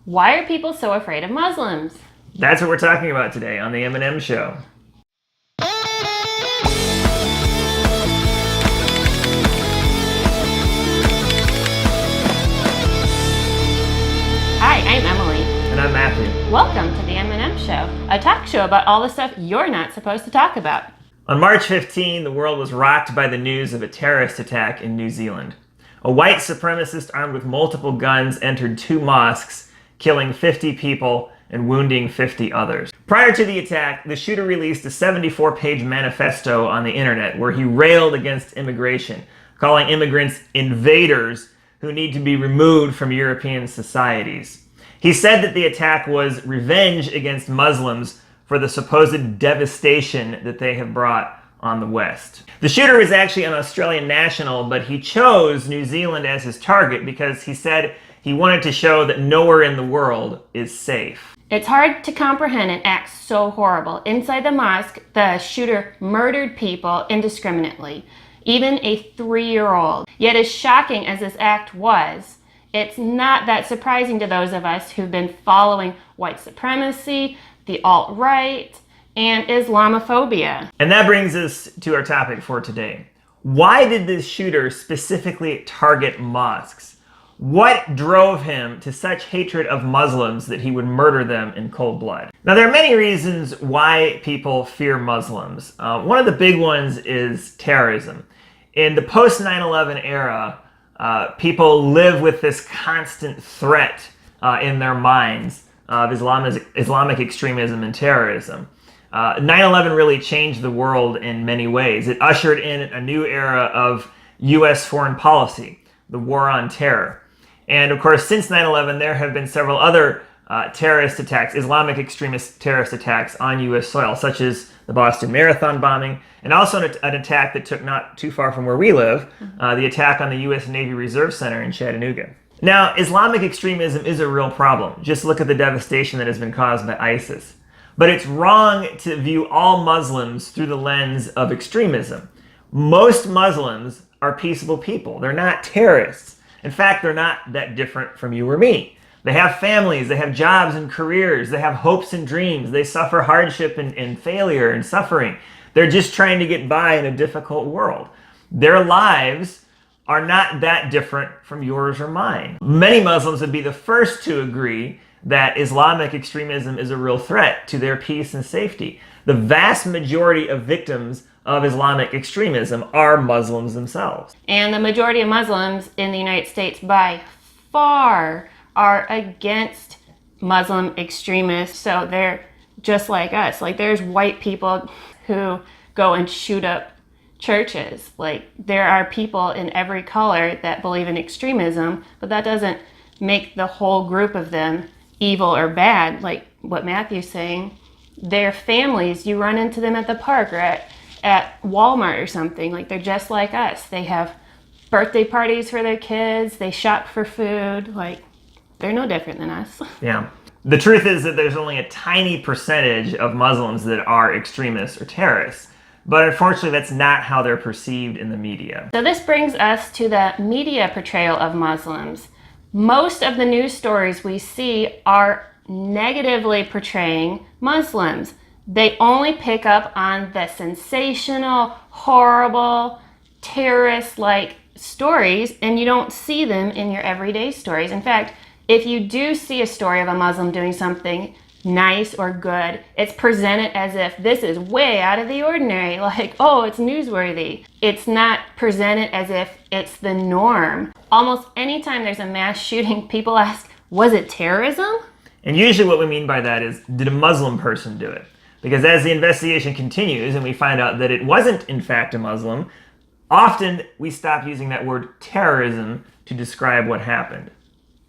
Why are people so afraid of Muslims? That's what we're talking about today on the M&M Show. Hi, I'm Emily. And I'm Matthew. Welcome to the M&M Show, a talk show about all the stuff you're not supposed to talk about. On March 15, the world was rocked by the news of a terrorist attack in New Zealand. A white supremacist armed with multiple guns entered 2 mosques, killing 50 people and wounding 50 others. Prior to the attack, the shooter released a 74-page manifesto on the internet where he railed against immigration, calling immigrants invaders who need to be removed from European societies. He said that the attack was revenge against Muslims for the supposed devastation that they have brought on the West. The shooter was actually an Australian national, but he chose New Zealand as his target because he said he wanted to show that nowhere in the world is safe. It's hard to comprehend an act so horrible. Inside the mosque, the shooter murdered people indiscriminately, even a 3-year-old. Yet as shocking as this act was, it's not that surprising to those of us who've been following white supremacy, the alt-right, and Islamophobia. And that brings us to our topic for today. Why did this shooter specifically target mosques? What drove him to such hatred of Muslims that he would murder them in cold blood? Now, there are many reasons why people fear Muslims. One of the big ones is terrorism. In the post 9/11 era, people live with this constant threat in their minds of Islamic extremism and terrorism. 9/11 really changed the world in many ways. It ushered in a new era of U.S. foreign policy, the war on terror. And of course, since 9/11, there have been several other terrorist attacks, Islamic extremist terrorist attacks on U.S. soil, such as the Boston Marathon bombing, and also an attack that took not too far from where we live, the attack on the U.S. Navy Reserve Center in Chattanooga. Now, Islamic extremism is a real problem. Just look at the devastation that has been caused by ISIS. But it's wrong to view all Muslims through the lens of extremism. Most Muslims are peaceable people. They're not terrorists. In fact, they're not that different from you or me. They have families, they have jobs and careers, they have hopes and dreams, they suffer hardship and failure and suffering. They're just trying to get by in a difficult world. Their lives are not that different from yours or mine. Many Muslims would be the first to agree that Islamic extremism is a real threat to their peace and safety. The vast majority of victims of Islamic extremism are Muslims themselves. And the majority of Muslims in the United States by far are against Muslim extremists. So they're just like us. Like, there's white people who go and shoot up churches. Like, there are people in every color that believe in extremism, but that doesn't make the whole group of them evil or bad. Like what Matthew's saying, their families, you run into them at the park or at Walmart or something. Like, they're just like us. They have birthday parties for their kids. They shop for food. Like, they're no different than us. Yeah. The truth is that there's only a tiny percentage of Muslims that are extremists or terrorists. But unfortunately, that's not how they're perceived in the media. So this brings us to the media portrayal of Muslims. Most of the news stories we see are negatively portraying Muslims. They only pick up on the sensational, horrible, terrorist-like stories, and you don't see them in your everyday stories. In fact, if you do see a story of a Muslim doing something nice or good, it's presented as if this is way out of the ordinary, like, oh, it's newsworthy. It's not presented as if it's the norm. Almost anytime there's a mass shooting, people ask, was it terrorism? And usually what we mean by that is, did a Muslim person do it? Because as the investigation continues and we find out that it wasn't in fact a Muslim, often we stop using that word terrorism to describe what happened.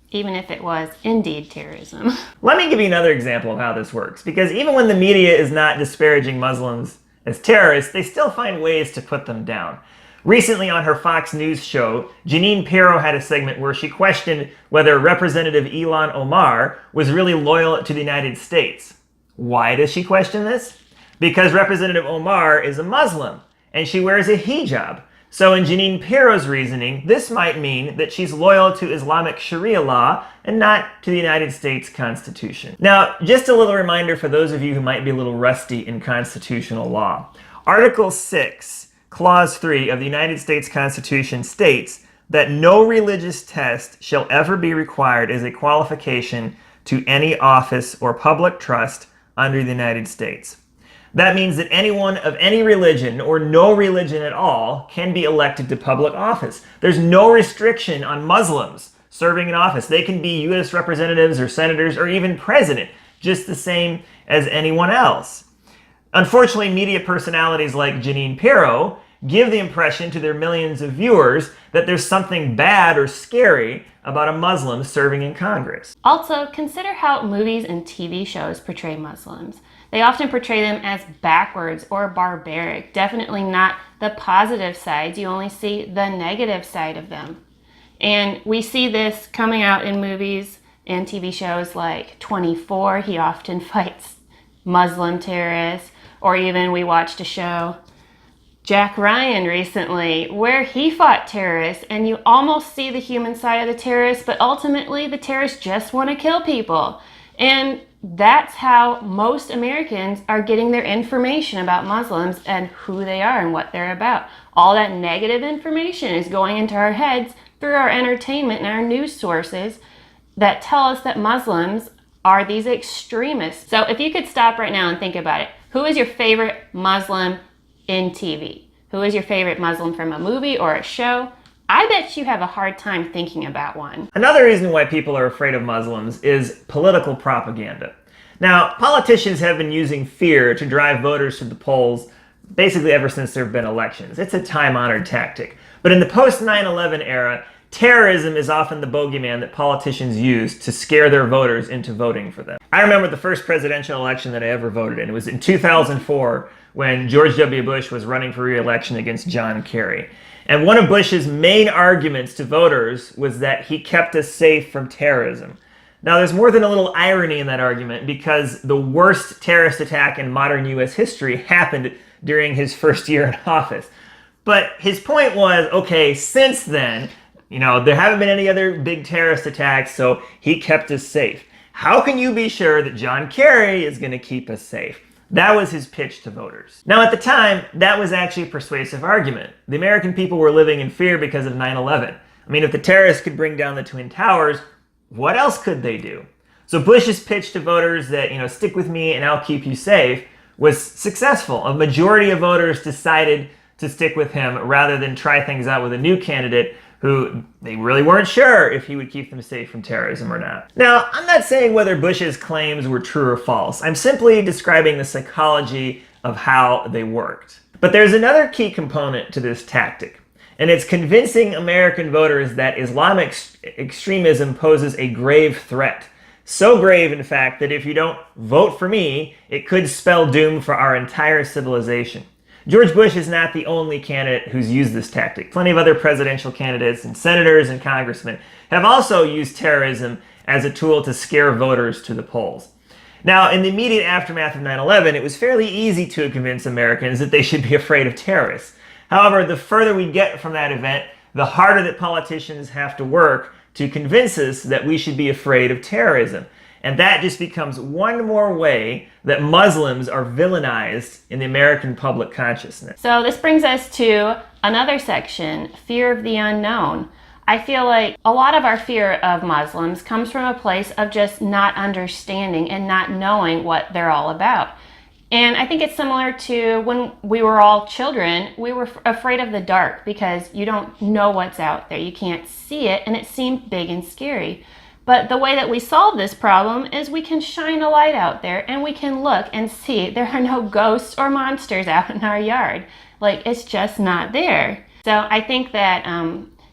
Even if it was indeed terrorism. Let me give you another example of how this works, because even when the media is not disparaging Muslims as terrorists, they still find ways to put them down. Recently on her Fox News show, Jeanine Pirro had a segment where she questioned whether Representative Ilhan Omar was really loyal to the United States. Why does she question this? Because Representative Omar is a Muslim and she wears a hijab. So in Jeanine Pirro's reasoning, this might mean that she's loyal to Islamic Sharia law and not to the United States Constitution. Now, just a little reminder for those of you who might be a little rusty in constitutional law. Article 6, Clause 3 of the United States Constitution states that no religious test shall ever be required as a qualification to any office or public trust under the United States. That means that anyone of any religion or no religion at all can be elected to public office. There's no restriction on Muslims serving in office. They can be U.S. representatives or senators or even president, just the same as anyone else. Unfortunately, media personalities like Jeanine Pirro give the impression to their millions of viewers that there's something bad or scary about a Muslim serving in Congress. Also, consider how movies and TV shows portray Muslims. They often portray them as backwards or barbaric, definitely not the positive sides. You only see the negative side of them. And we see this coming out in movies and TV shows like 24. He often fights Muslim terrorists. Or even we watched a show, Jack Ryan, recently, where he fought terrorists, and you almost see the human side of the terrorists, but ultimately the terrorists just want to kill people. And that's how most Americans are getting their information about Muslims and who they are and what they're about. All that negative information is going into our heads through our entertainment and our news sources that tell us that Muslims are these extremists. So if you could stop right now and think about it, who is your favorite Muslim in TV? Who is your favorite Muslim from a movie or a show? I bet you have a hard time thinking about one. Another reason why people are afraid of Muslims is political propaganda. Now, politicians have been using fear to drive voters to the polls basically ever since there have been elections. It's a time-honored tactic. But in the post-9/11 era, terrorism is often the bogeyman that politicians use to scare their voters into voting for them. I remember the first presidential election that I ever voted in. It was in 2004 when George W. Bush was running for re-election against John Kerry. And one of Bush's main arguments to voters was that he kept us safe from terrorism. Now, there's more than a little irony in that argument because the worst terrorist attack in modern U.S. history happened during his first year in office. But his point was, okay, since then, there haven't been any other big terrorist attacks, so he kept us safe. How can you be sure that John Kerry is going to keep us safe? That was his pitch to voters. Now, at the time, that was actually a persuasive argument. The American people were living in fear because of 9/11. I mean, if the terrorists could bring down the Twin Towers, what else could they do? So Bush's pitch to voters that, stick with me and I'll keep you safe was successful. A majority of voters decided to stick with him rather than try things out with a new candidate who they really weren't sure if he would keep them safe from terrorism or not. Now, I'm not saying whether Bush's claims were true or false. I'm simply describing the psychology of how they worked. But there's another key component to this tactic, and it's convincing American voters that Islamic extremism poses a grave threat. So grave, in fact, that if you don't vote for me, it could spell doom for our entire civilization. George Bush is not the only candidate who's used this tactic. Plenty of other presidential candidates and senators and congressmen have also used terrorism as a tool to scare voters to the polls. Now, in the immediate aftermath of 9/11, it was fairly easy to convince Americans that they should be afraid of terrorists. However, the further we get from that event, the harder that politicians have to work to convince us that we should be afraid of terrorism. And that just becomes one more way that Muslims are villainized in the American public consciousness. So this brings us to another section, fear of the unknown. I feel like a lot of our fear of Muslims comes from a place of just not understanding and not knowing what they're all about. And I think it's similar to when we were all children, we were afraid of the dark because you don't know what's out there. You can't see it and it seemed big and scary. But the way that we solve this problem is we can shine a light out there and we can look and see there are no ghosts or monsters out in our yard. Like, it's just not there. So I think that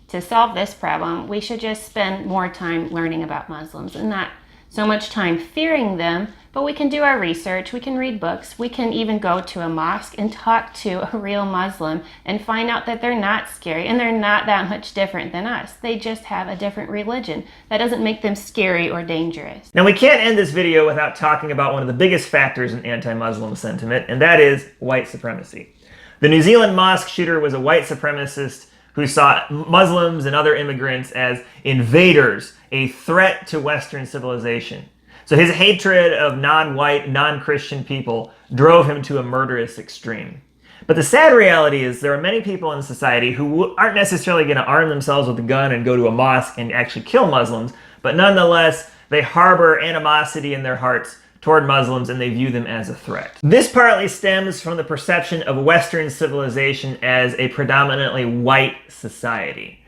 to solve this problem, we should just spend more time learning about Muslims and not so much time fearing them, but we can do our research, we can read books, we can even go to a mosque and talk to a real Muslim and find out that they're not scary and they're not that much different than us. They just have a different religion. That doesn't make them scary or dangerous. Now, we can't end this video without talking about one of the biggest factors in anti-Muslim sentiment, and that is white supremacy. The New Zealand mosque shooter was a white supremacist who saw Muslims and other immigrants as invaders, a threat to Western civilization. So his hatred of non-white, non-Christian people drove him to a murderous extreme. But the sad reality is there are many people in society who aren't necessarily going to arm themselves with a gun and go to a mosque and actually kill Muslims, but nonetheless, they harbor animosity in their hearts toward Muslims and they view them as a threat. This partly stems from the perception of Western civilization as a predominantly white society.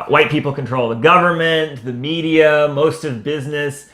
White people control the government, the media, most of business.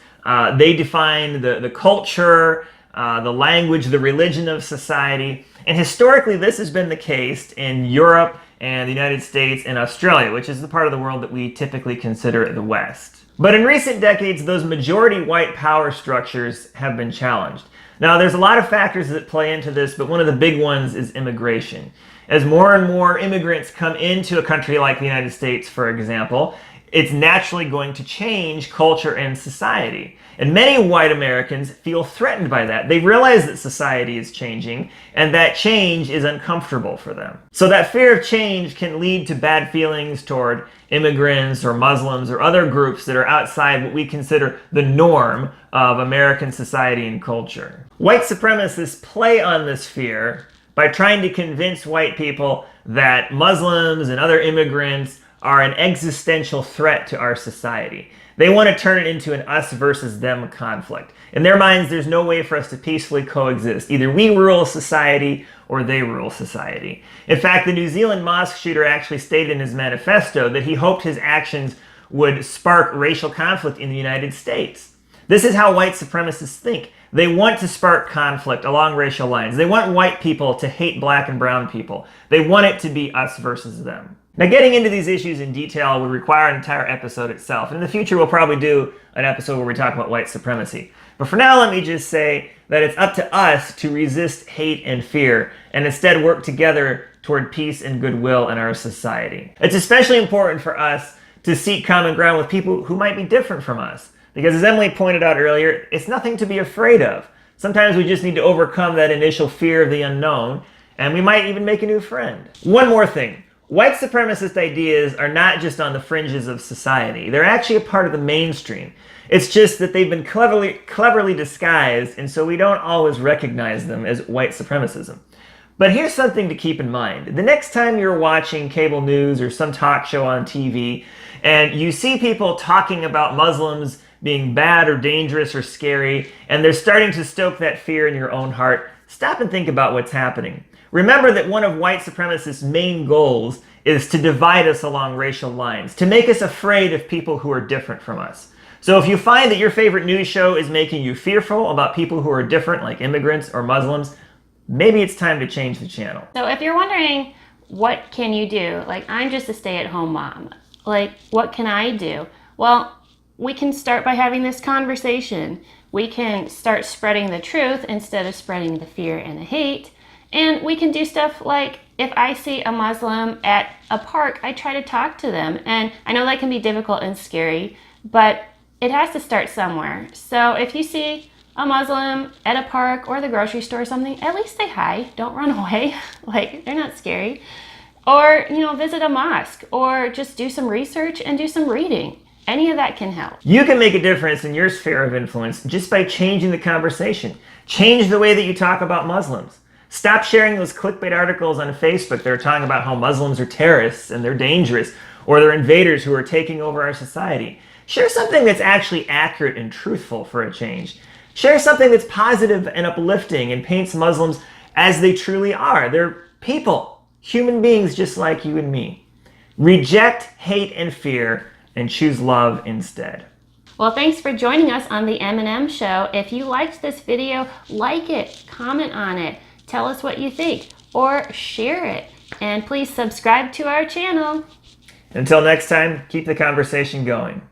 They define the culture, the language, the religion of society. And historically, this has been the case in Europe and the United States and Australia, which is the part of the world that we typically consider the West. But in recent decades, those majority white power structures have been challenged. Now, there's a lot of factors that play into this, but one of the big ones is immigration. As more and more immigrants come into a country like the United States, for example, it's naturally going to change culture and society. And many white Americans feel threatened by that. They realize that society is changing and that change is uncomfortable for them. So that fear of change can lead to bad feelings toward immigrants or Muslims or other groups that are outside what we consider the norm of American society and culture. White supremacists play on this fear by trying to convince white people that Muslims and other immigrants are an existential threat to our society. They want to turn it into an us versus them conflict. In their minds, there's no way for us to peacefully coexist. Either we rule society or they rule society. In fact, the New Zealand mosque shooter actually stated in his manifesto that he hoped his actions would spark racial conflict in the United States. This is how white supremacists think. They want to spark conflict along racial lines. They want white people to hate black and brown people. They want it to be us versus them. Now, getting into these issues in detail would require an entire episode itself. In the future, we'll probably do an episode where we talk about white supremacy. But for now, let me just say that it's up to us to resist hate and fear and instead work together toward peace and goodwill in our society. It's especially important for us to seek common ground with people who might be different from us. Because as Emily pointed out earlier, it's nothing to be afraid of. Sometimes we just need to overcome that initial fear of the unknown, and we might even make a new friend. One more thing. White supremacist ideas are not just on the fringes of society. They're actually a part of the mainstream. It's just that they've been cleverly disguised, and so we don't always recognize them as white supremacism. But here's something to keep in mind. The next time you're watching cable news or some talk show on TV, and you see people talking about Muslims being bad or dangerous or scary, and they're starting to stoke that fear in your own heart, stop and think about what's happening. Remember that one of white supremacists' main goals is to divide us along racial lines, to make us afraid of people who are different from us. So if you find that your favorite news show is making you fearful about people who are different, like immigrants or Muslims, maybe it's time to change the channel. So if you're wondering, what can you do? Like, I'm just a stay-at-home mom. Like, what can I do? Well, we can start by having this conversation. We can start spreading the truth instead of spreading the fear and the hate. And we can do stuff like, if I see a Muslim at a park, I try to talk to them. And I know that can be difficult and scary, but it has to start somewhere. So if you see a Muslim at a park or the grocery store or something, at least say hi. Don't run away. Like, they're not scary. Or, visit a mosque or just do some research and do some reading. Any of that can help. You can make a difference in your sphere of influence just by changing the conversation. Change the way that you talk about Muslims. Stop sharing those clickbait articles on Facebook that are talking about how Muslims are terrorists and they're dangerous, or they're invaders who are taking over our society. Share something that's actually accurate and truthful for a change. Share something that's positive and uplifting and paints Muslims as they truly are. They're people, human beings just like you and me. Reject hate and fear and choose love instead. Well, thanks for joining us on the M&M Show. If you liked this video, like it, comment on it, tell us what you think, or share it. And please subscribe to our channel. Until next time, keep the conversation going.